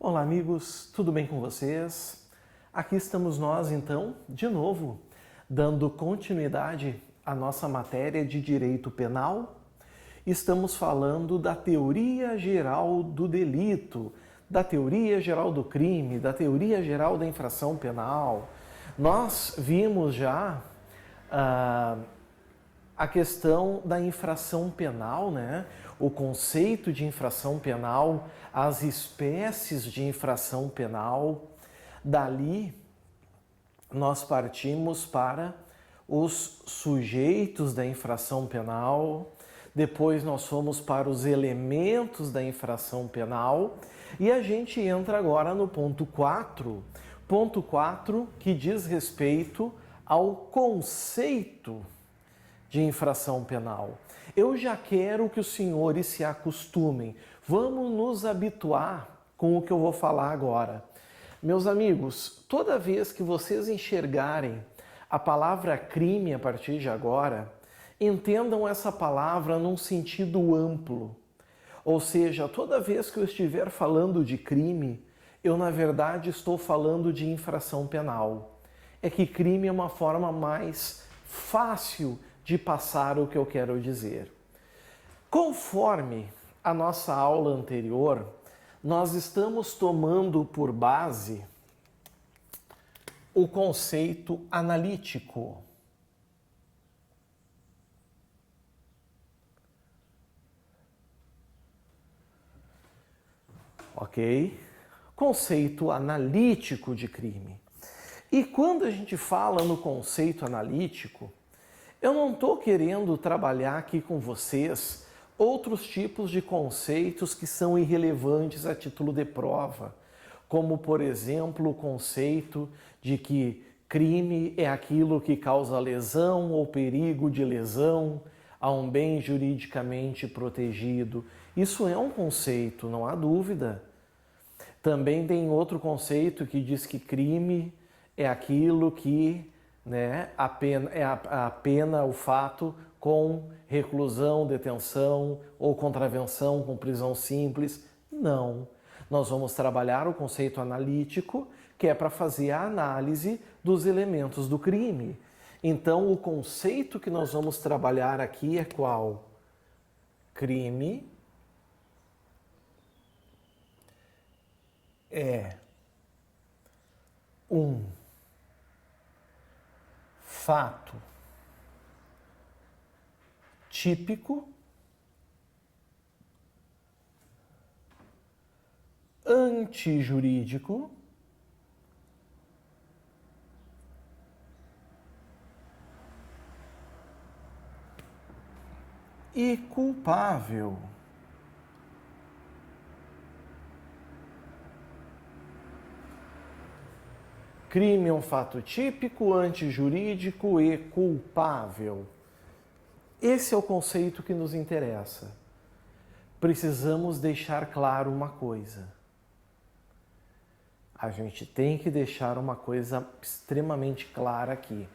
Olá amigos, tudo bem com vocês? Aqui estamos nós então, de novo, dando continuidade à nossa matéria de direito penal. Estamos falando da teoria geral do delito, da teoria geral do crime, da teoria geral da infração penal. Nós vimos já a questão da infração penal, né? O conceito de infração penal, as espécies de infração penal. Dali, nós partimos para os sujeitos da infração penal, depois nós fomos para os elementos da infração penal e a gente entra agora no ponto 4, que diz respeito ao conceito de infração penal. Eu já quero que os senhores se acostumem. Vamos nos habituar com o que eu vou falar agora. Meus amigos, toda vez que vocês enxergarem a palavra crime a partir de agora, entendam essa palavra num sentido amplo. Ou seja, toda vez que eu estiver falando de crime, eu na verdade estou falando de infração penal. É que crime é uma forma mais fácil de passar o que eu quero dizer. Conforme a nossa aula anterior, nós estamos tomando por base o conceito analítico. Ok? Conceito analítico de crime. E quando a gente fala no conceito analítico, eu não estou querendo trabalhar aqui com vocês outros tipos de conceitos que são irrelevantes a título de prova, como, por exemplo, o conceito de que crime é aquilo que causa lesão ou perigo de lesão a um bem juridicamente protegido. Isso é um conceito, não há dúvida. Também tem outro conceito que diz que crime é aquilo que a pena, o fato com reclusão, detenção ou contravenção com prisão simples. Não. Nós vamos trabalhar o conceito analítico, que é para fazer a análise dos elementos do crime. Então, o conceito que nós vamos trabalhar aqui é qual? Crime é um fato típico, antijurídico e culpável. Crime é um fato típico, antijurídico e culpável. Esse é o conceito que nos interessa. Precisamos deixar claro uma coisa. A gente tem que deixar uma coisa extremamente clara aqui.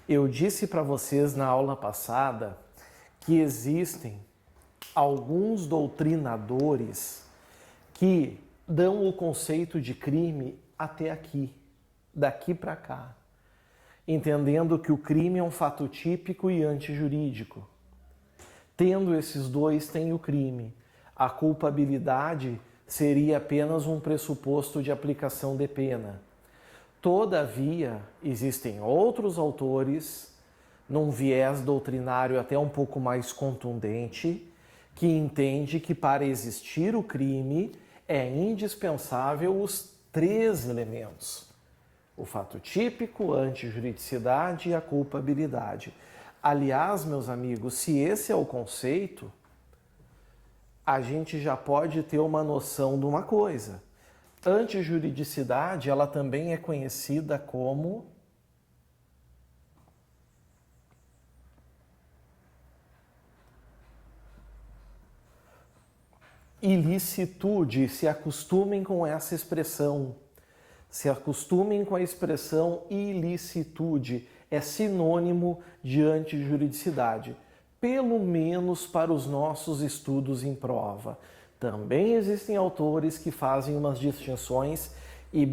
Eu disse para vocês na aula passada que existem alguns doutrinadores que dão o conceito de crime até aqui, daqui para cá, entendendo que o crime é um fato típico e antijurídico. Tendo esses dois, tem o crime. A culpabilidade seria apenas um pressuposto de aplicação de pena. Todavia, existem outros autores, num viés doutrinário até um pouco mais contundente, que entende que para existir o crime é indispensável os três elementos: o fato típico, a antijuridicidade e a culpabilidade. Aliás, meus amigos, se esse é o conceito, a gente já pode ter uma noção de uma coisa. Antijuridicidade, ela também é conhecida como ilicitude. Se acostumem com essa expressão. Se acostumem com a expressão ilicitude. É sinônimo de antijuridicidade. Pelo menos para os nossos estudos em prova. Também existem autores que fazem umas distinções e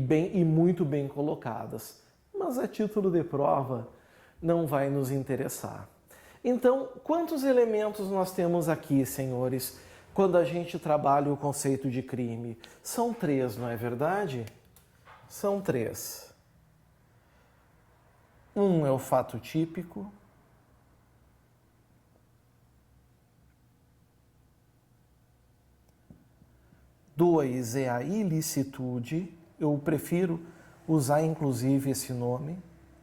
muito bem colocadas, mas a título de prova não vai nos interessar. Então, quantos elementos nós temos aqui, senhores, quando a gente trabalha o conceito de crime? São 3, não é verdade? São 3. Um é o fato típico. Dois é a ilicitude. Eu prefiro usar inclusive esse nome,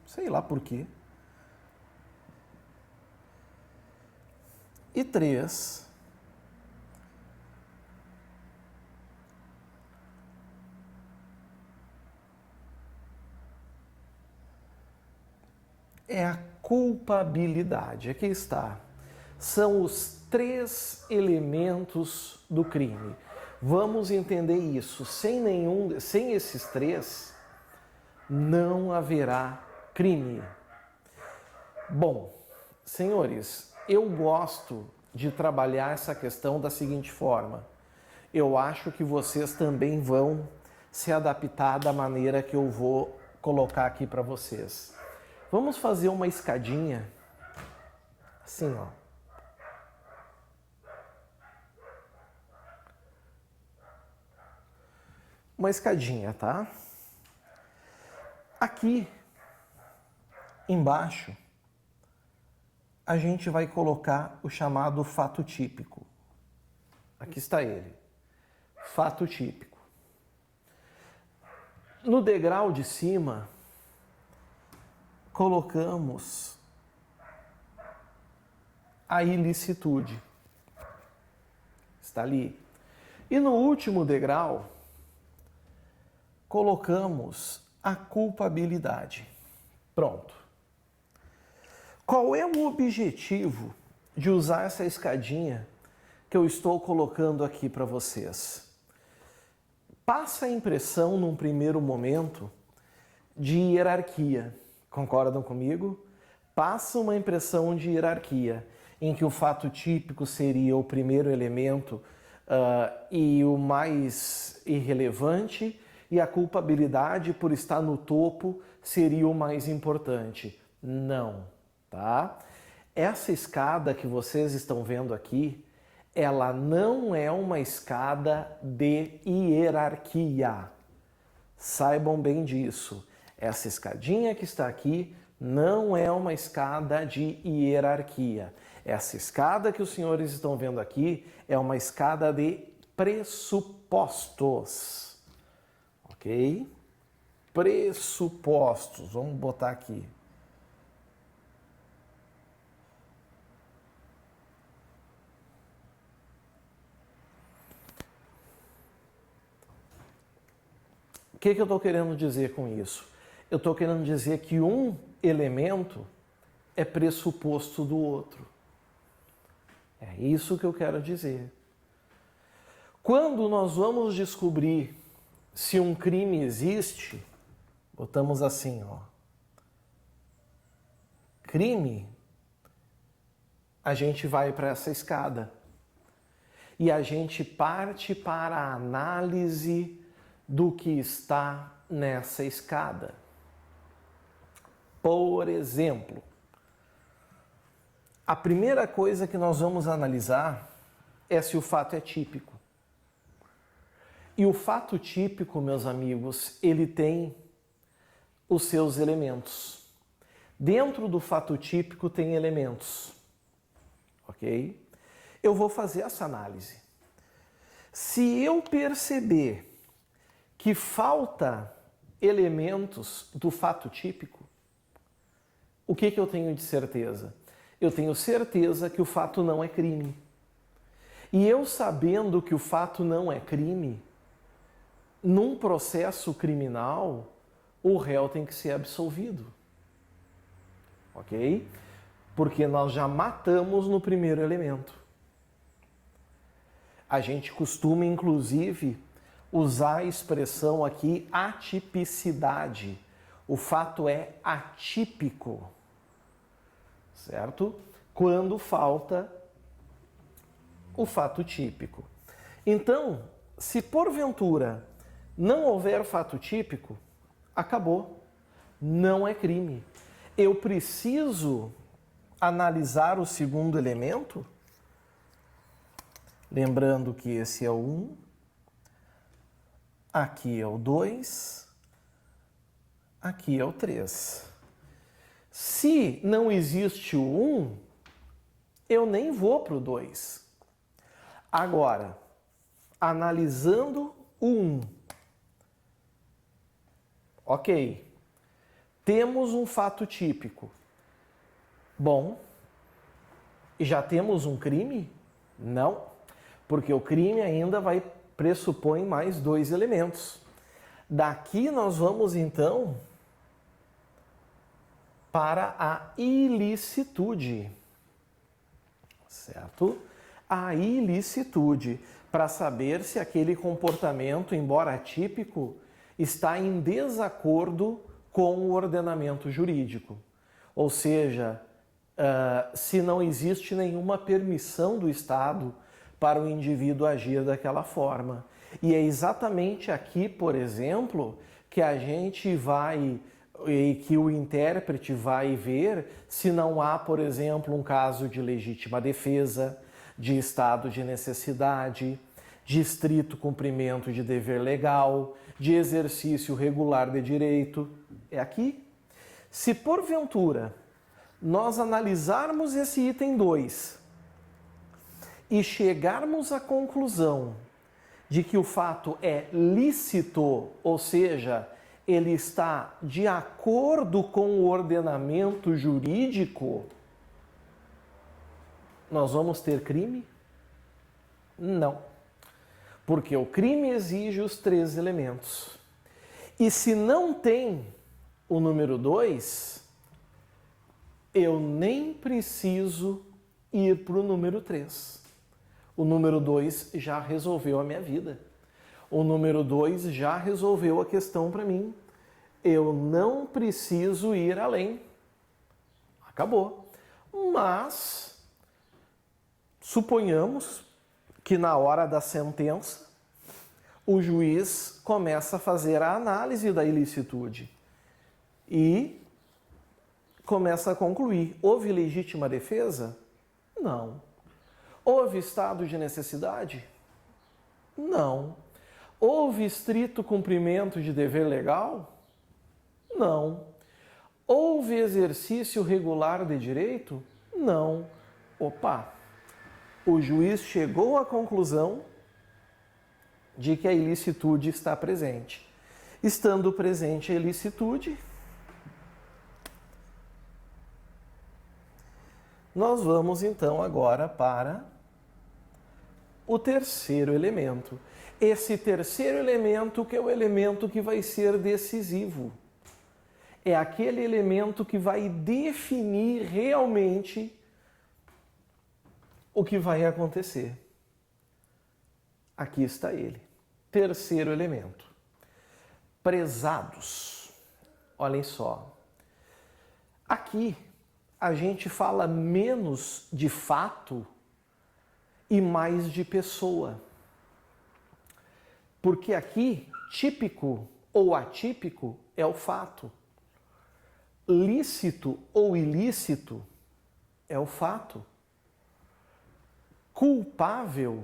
sei lá por quê. E 3 é a culpabilidade. Aqui está. São os 3 elementos do crime. Vamos entender isso. Sem esses 3, não haverá crime. Bom, senhores, eu gosto de trabalhar essa questão da seguinte forma. Eu acho que vocês também vão se adaptar da maneira que eu vou colocar aqui para vocês. Vamos fazer uma escadinha, assim, ó. Uma escadinha, tá? Aqui, embaixo, a gente vai colocar o chamado fato típico. Aqui está ele. Fato típico. No degrau de cima, colocamos a ilicitude. Está ali. E no último degrau, colocamos a culpabilidade. Pronto. Qual é o objetivo de usar essa escadinha que eu estou colocando aqui para vocês? Passa a impressão, num primeiro momento, de hierarquia. Concordam comigo? Passa uma impressão de hierarquia, em que o fato típico seria o primeiro elemento e o mais irrelevante, e a culpabilidade, por estar no topo, seria o mais importante. Não, tá? Essa escada que vocês estão vendo aqui, ela não é uma escada de hierarquia. Saibam bem disso. Essa escadinha que está aqui não é uma escada de hierarquia. Essa escada que os senhores estão vendo aqui é uma escada de pressupostos. Ok? Pressupostos. Vamos botar aqui. O que eu estou querendo dizer com isso? Eu estou querendo dizer que um elemento é pressuposto do outro. É isso que eu quero dizer. Quando nós vamos descobrir se um crime existe, botamos assim, ó. Crime, a gente vai para essa escada. E a gente parte para a análise do que está nessa escada. Por exemplo, a primeira coisa que nós vamos analisar é se o fato é típico. E o fato típico, meus amigos, ele tem os seus elementos. Dentro do fato típico tem elementos, ok? Eu vou fazer essa análise. Se eu perceber que falta elementos do fato típico, o que eu tenho de certeza? Eu tenho certeza que o fato não é crime. E eu sabendo que o fato não é crime, num processo criminal, o réu tem que ser absolvido. Ok? Porque nós já matamos no primeiro elemento. A gente costuma, inclusive, usar a expressão aqui atipicidade. O fato é atípico, certo? Quando falta o fato típico. Então, se porventura não houver fato típico, acabou. Não é crime. Eu preciso analisar o segundo elemento, lembrando que esse é o 1, aqui é o 2, aqui é o 3. Se não existe o 1, eu nem vou para o 2. Agora, analisando o 1, ok, temos um fato típico. Bom, e já temos um crime? Não, porque o crime ainda pressupõe mais 2 elementos. Daqui nós vamos então para a ilicitude, certo? A ilicitude, para saber se aquele comportamento, embora atípico, está em desacordo com o ordenamento jurídico. Ou seja, se não existe nenhuma permissão do Estado para o indivíduo agir daquela forma. E é exatamente aqui, por exemplo, que a gente vai, e que o intérprete vai ver se não há, por exemplo, um caso de legítima defesa, de estado de necessidade, de estrito cumprimento de dever legal, de exercício regular de direito. É aqui. Se porventura nós analisarmos esse item 2 e chegarmos à conclusão de que o fato é lícito, ou seja, ele está de acordo com o ordenamento jurídico, nós vamos ter crime? Não. Porque o crime exige os 3 elementos. E se não tem o número 2, eu nem preciso ir para o número 3. O número 2 já resolveu a minha vida. O número 2 já resolveu a questão para mim. Eu não preciso ir além. Acabou. Mas, suponhamos que na hora da sentença, o juiz começa a fazer a análise da ilicitude e começa a concluir: houve legítima defesa? Não. Houve estado de necessidade? Não. Houve estrito cumprimento de dever legal? Não. Houve exercício regular de direito? Não. Opa! O juiz chegou à conclusão de que a ilicitude está presente. Estando presente a ilicitude, nós vamos então agora para o terceiro elemento. Esse terceiro elemento que é o elemento que vai ser decisivo. É aquele elemento que vai definir realmente o que vai acontecer. Aqui está ele. Terceiro elemento. Prezados. Olhem só. Aqui a gente fala menos de fato e mais de pessoa. Porque aqui, típico ou atípico é o fato. Lícito ou ilícito é o fato. Culpável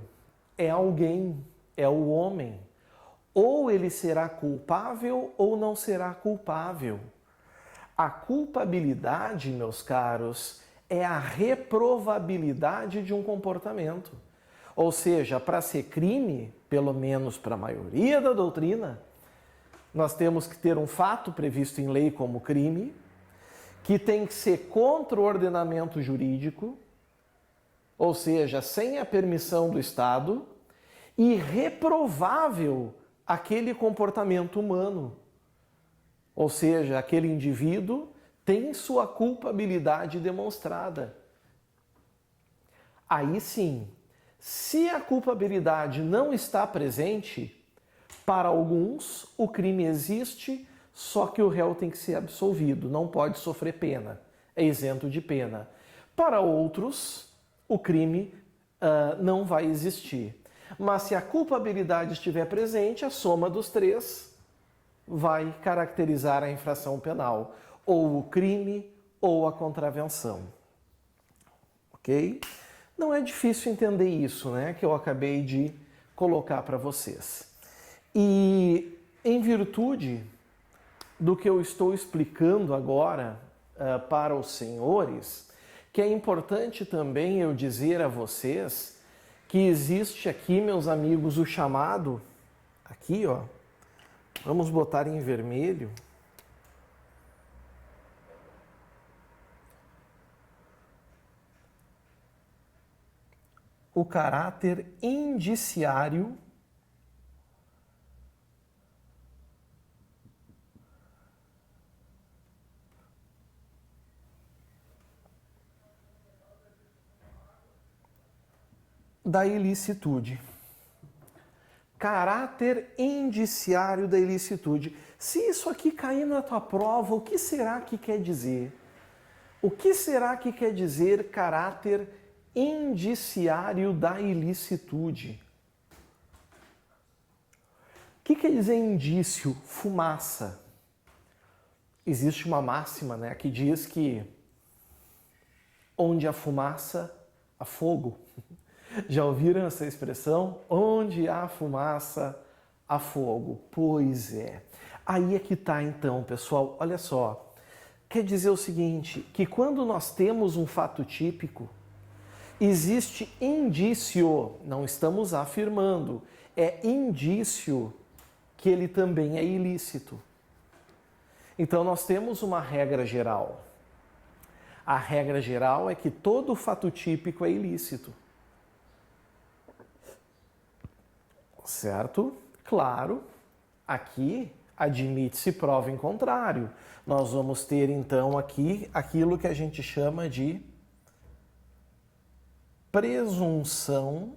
é alguém, é o homem. Ou ele será culpável ou não será culpável. A culpabilidade, meus caros, é a reprovabilidade de um comportamento. Ou seja, para ser crime, pelo menos para a maioria da doutrina, nós temos que ter um fato previsto em lei como crime, que tem que ser contra o ordenamento jurídico, ou seja, sem a permissão do Estado, e reprovável aquele comportamento humano. Ou seja, aquele indivíduo tem sua culpabilidade demonstrada. Aí sim, se a culpabilidade não está presente, para alguns o crime existe, só que o réu tem que ser absolvido, não pode sofrer pena, é isento de pena. Para outros, o crime não vai existir. Mas se a culpabilidade estiver presente, a soma dos três vai caracterizar a infração penal, ou o crime ou a contravenção. Ok? Não é difícil entender isso, né? Que eu acabei de colocar para vocês. E em virtude do que eu estou explicando agora para os senhores, que é importante também eu dizer a vocês que existe aqui, meus amigos, o chamado, aqui ó, vamos botar em vermelho, o caráter indiciário da ilicitude. Caráter indiciário da ilicitude. Se isso aqui cair na tua prova, o que será que quer dizer? O que será que quer dizer caráter indiciário da ilicitude? O que quer dizer indício? Fumaça. Existe uma máxima, né, que diz que onde há fumaça, há fogo. Já ouviram essa expressão? Onde há fumaça, há fogo. Pois é. Aí é que está então, pessoal. Olha só. Quer dizer o seguinte, que quando nós temos um fato típico, existe indício, não estamos afirmando, é indício que ele também é ilícito. Então nós temos uma regra geral. A regra geral é que todo fato típico é ilícito. Certo? Claro, aqui admite-se prova em contrário. Nós vamos ter então aqui aquilo que a gente chama de presunção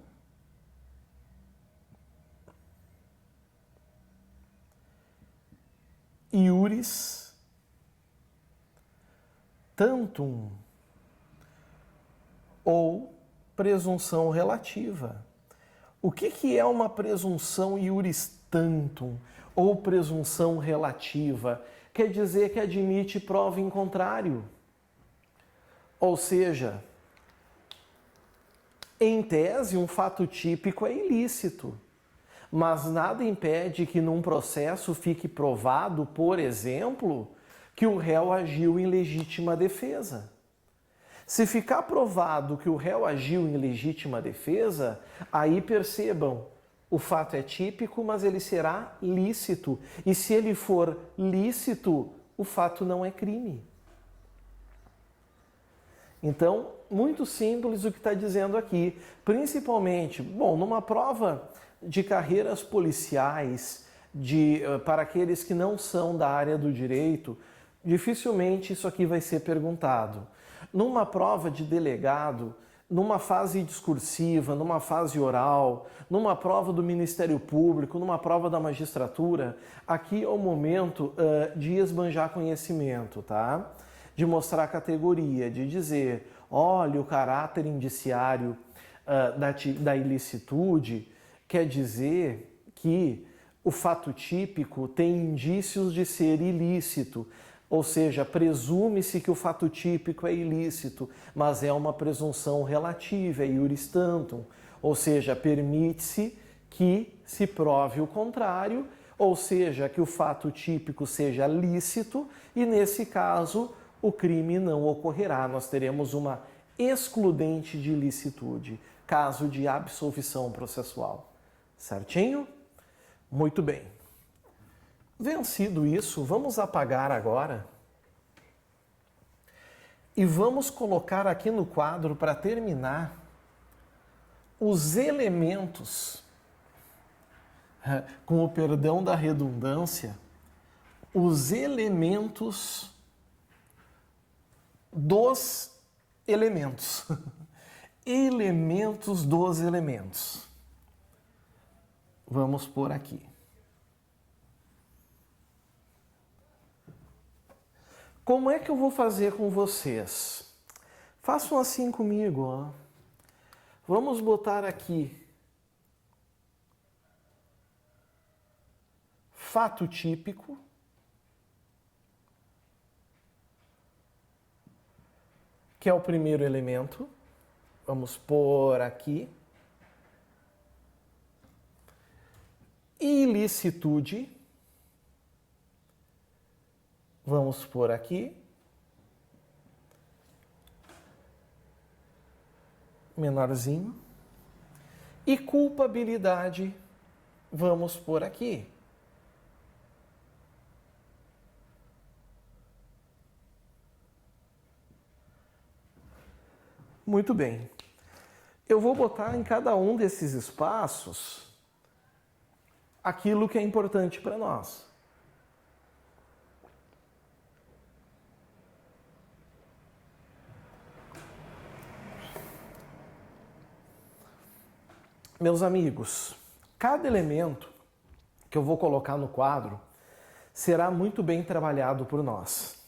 iuris tantum ou presunção relativa. O que é uma presunção iuris tantum ou presunção relativa? Quer dizer que admite prova em contrário. Ou seja, em tese, um fato típico é ilícito, mas nada impede que num processo fique provado, por exemplo, que o réu agiu em legítima defesa. Se ficar provado que o réu agiu em legítima defesa, aí percebam, o fato é típico, mas ele será lícito. E se ele for lícito, o fato não é crime. Então, muito simples o que está dizendo aqui. Principalmente, bom, numa prova de carreiras policiais, para aqueles que não são da área do direito, dificilmente isso aqui vai ser perguntado. Numa prova de delegado, numa fase discursiva, numa fase oral, numa prova do Ministério Público, numa prova da magistratura, aqui é o momento de esbanjar conhecimento, tá? De mostrar categoria, de dizer, olha, o caráter indiciário da ilicitude quer dizer que o fato típico tem indícios de ser ilícito. Ou seja, presume-se que o fato típico é ilícito, mas é uma presunção relativa, é iuris tantum. Ou seja, permite-se que se prove o contrário, ou seja, que o fato típico seja lícito e, nesse caso, o crime não ocorrerá. Nós teremos uma excludente de ilicitude, caso de absolvição processual. Certinho? Muito bem. Vencido isso, vamos apagar agora e vamos colocar aqui no quadro, para terminar, os elementos, com o perdão da redundância, os elementos dos elementos. Elementos dos elementos. Vamos por aqui. Como é que eu vou fazer com vocês? Façam assim comigo, ó. Vamos botar aqui fato típico, que é o primeiro elemento. Vamos pôr aqui. Ilicitude. Vamos pôr aqui. Menorzinho. E culpabilidade. Vamos pôr aqui. Muito bem. Eu vou botar em cada um desses espaços aquilo que é importante para nós. Meus amigos, cada elemento que eu vou colocar no quadro será muito bem trabalhado por nós.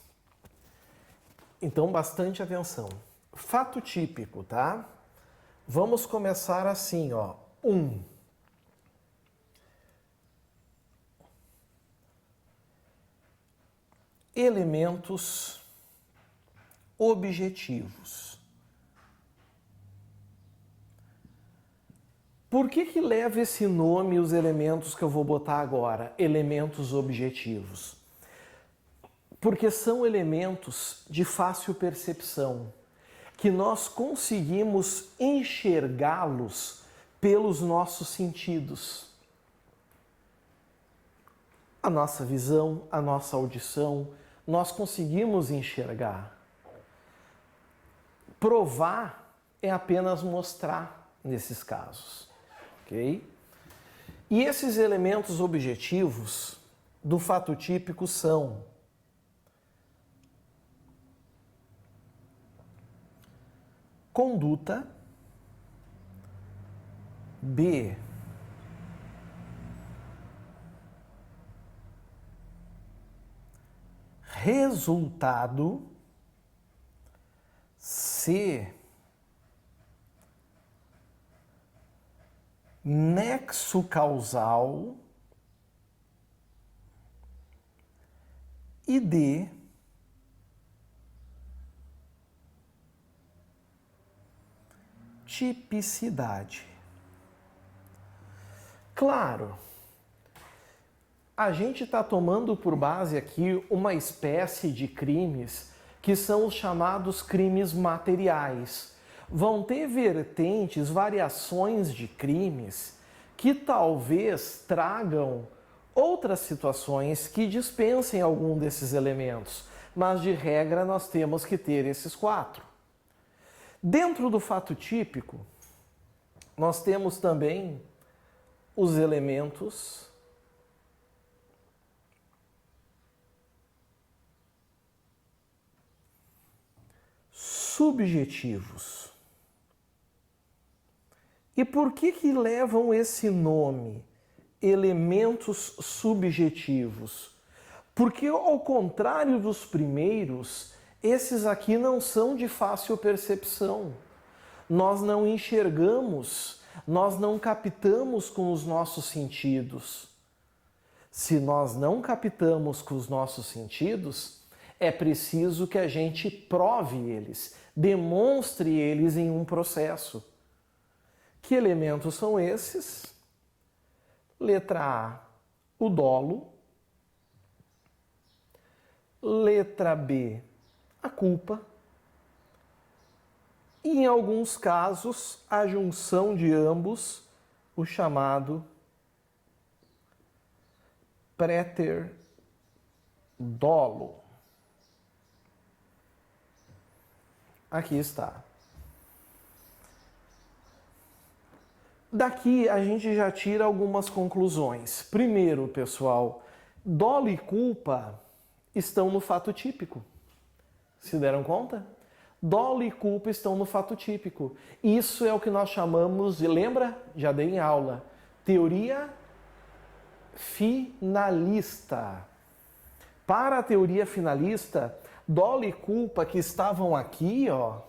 Então, bastante atenção. Fato típico, tá? Vamos começar assim, ó. 1. Elementos objetivos. Por que leva esse nome os elementos que eu vou botar agora? Elementos objetivos. Porque são elementos de fácil percepção, que nós conseguimos enxergá-los pelos nossos sentidos. A nossa visão, a nossa audição, nós conseguimos enxergar. Provar é apenas mostrar nesses casos, ok? E esses elementos objetivos do fato típico são conduta, B, resultado, C, nexo causal e D, tipicidade. Claro, a gente está tomando por base aqui uma espécie de crimes que são os chamados crimes materiais. Vão ter vertentes, variações de crimes que talvez tragam outras situações que dispensem algum desses elementos, mas de regra nós temos que ter esses 4. Dentro do fato típico, nós temos também os elementos subjetivos. E por que levam esse nome, elementos subjetivos? Porque, ao contrário dos primeiros, esses aqui não são de fácil percepção. Nós não enxergamos, nós não captamos com os nossos sentidos. Se nós não captamos com os nossos sentidos, é preciso que a gente prove eles, demonstre eles em um processo. Que elementos são esses? Letra A, o dolo. Letra B, a culpa. E, em alguns casos, a junção de ambos, o chamado préter dolo. Aqui está. Daqui a gente já tira algumas conclusões. Primeiro, pessoal, dolo e culpa estão no fato típico. Se deram conta? Dolo e culpa estão no fato típico. Isso é o que nós chamamos de, lembra? Já dei em aula. Teoria finalista. Para a teoria finalista, dolo e culpa que estavam aqui, ó,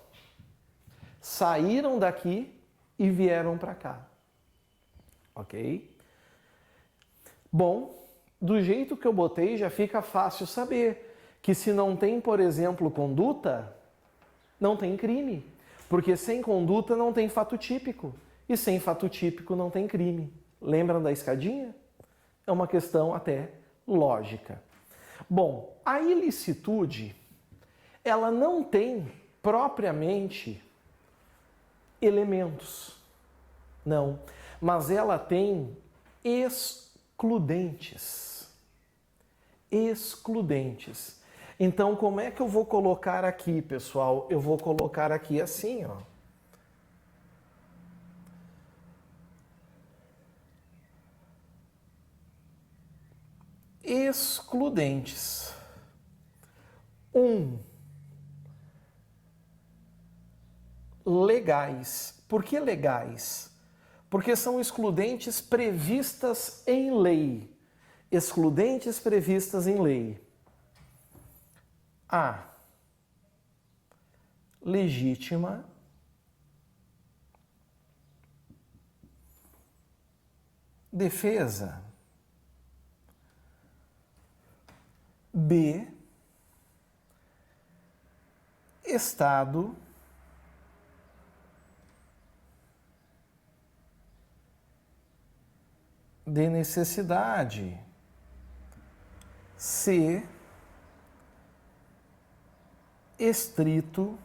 saíram daqui e vieram para cá. Ok? Bom, do jeito que eu botei, já fica fácil saber que se não tem, por exemplo, conduta, não tem crime. Porque sem conduta não tem fato típico. E sem fato típico não tem crime. Lembram da escadinha? É uma questão até lógica. Bom, a ilicitude, ela não tem propriamente elementos. Não. Mas ela tem excludentes. Excludentes. Então, como é que eu vou colocar aqui, pessoal? Eu vou colocar aqui assim, ó. Excludentes. Legais. Por que legais? Porque são excludentes previstas em lei. Excludentes previstas em lei. A. Legítima. Defesa. B. Estado de necessidade. C. Estrito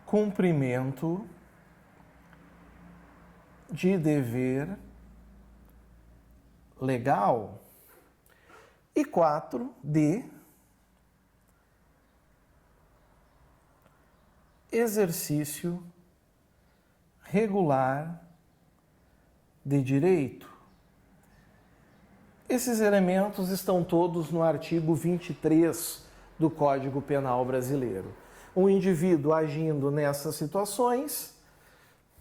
cumprimento de dever legal. E 4D, exercício regular de direito. Esses elementos estão todos no artigo 23 do Código Penal Brasileiro. Um indivíduo agindo nessas situações,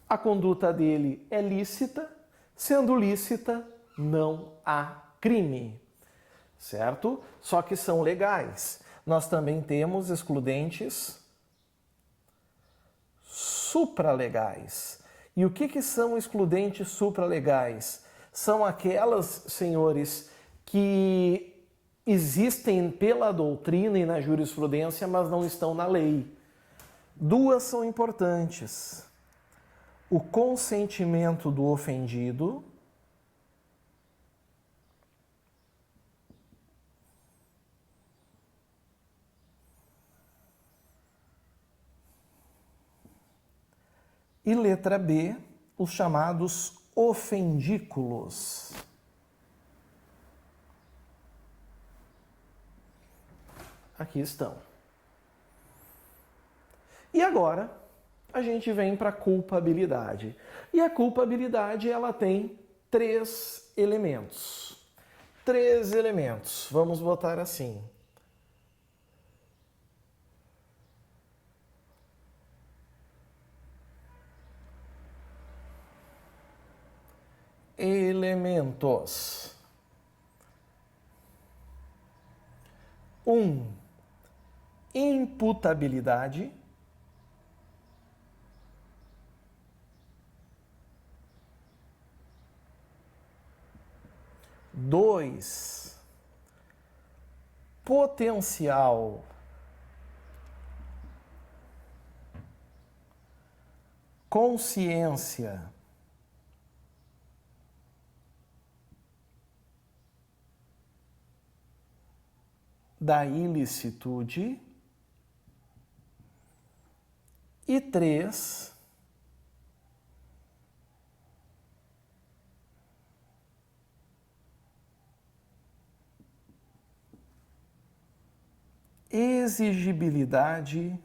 a conduta dele é lícita, sendo lícita, não há crime, certo? Só que são legais. Nós também temos excludentes supralegais. E o que são excludentes supralegais? São aquelas, senhores, que existem pela doutrina e na jurisprudência, mas não estão na lei. Duas são importantes: o consentimento do ofendido e letra B, os chamados ofendículos. Aqui estão. E agora a gente vem para a culpabilidade. E a culpabilidade, ela tem 3 elementos. 3 elementos. Vamos botar assim. Elementos. 1. Imputabilidade. 2. Potencial consciência da ilicitude. E 3, exigibilidade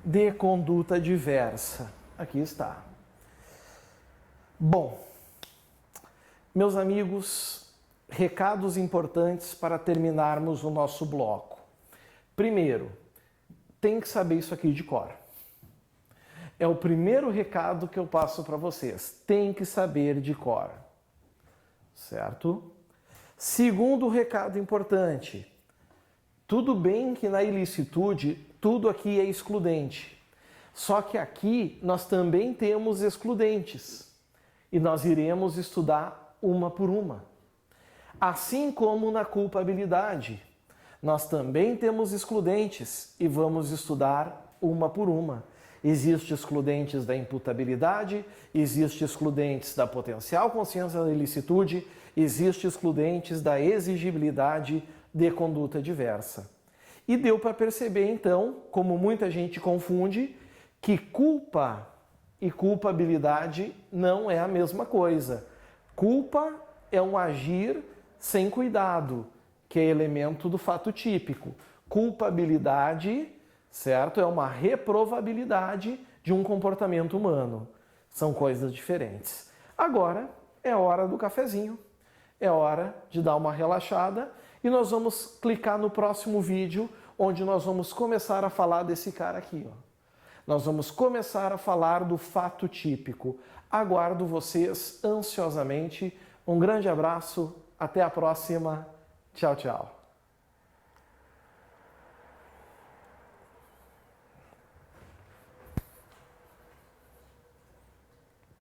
de conduta diversa. Aqui está. Bom, meus amigos, recados importantes para terminarmos o nosso bloco. Primeiro, tem que saber isso aqui de cor. É o primeiro recado que eu passo para vocês. Tem que saber de cor. Certo? Segundo recado importante. Tudo bem que na ilicitude tudo aqui é excludente. Só que aqui nós também temos excludentes e nós iremos estudar uma por uma. Assim como na culpabilidade, nós também temos excludentes e vamos estudar uma por uma. Existem excludentes da imputabilidade, existem excludentes da potencial consciência da ilicitude, existem excludentes da exigibilidade de conduta diversa. E deu para perceber então, como muita gente confunde, que culpa e culpabilidade não é a mesma coisa. Culpa é um agir sem cuidado, que é elemento do fato típico. Culpabilidade, certo? É uma reprovabilidade de um comportamento humano. São coisas diferentes. Agora é hora do cafezinho. É hora de dar uma relaxada e nós vamos clicar no próximo vídeo, onde nós vamos começar a falar desse cara aqui, ó. Nós vamos começar a falar do fato típico. Aguardo vocês ansiosamente. Um grande abraço, até a próxima. Tchau, tchau.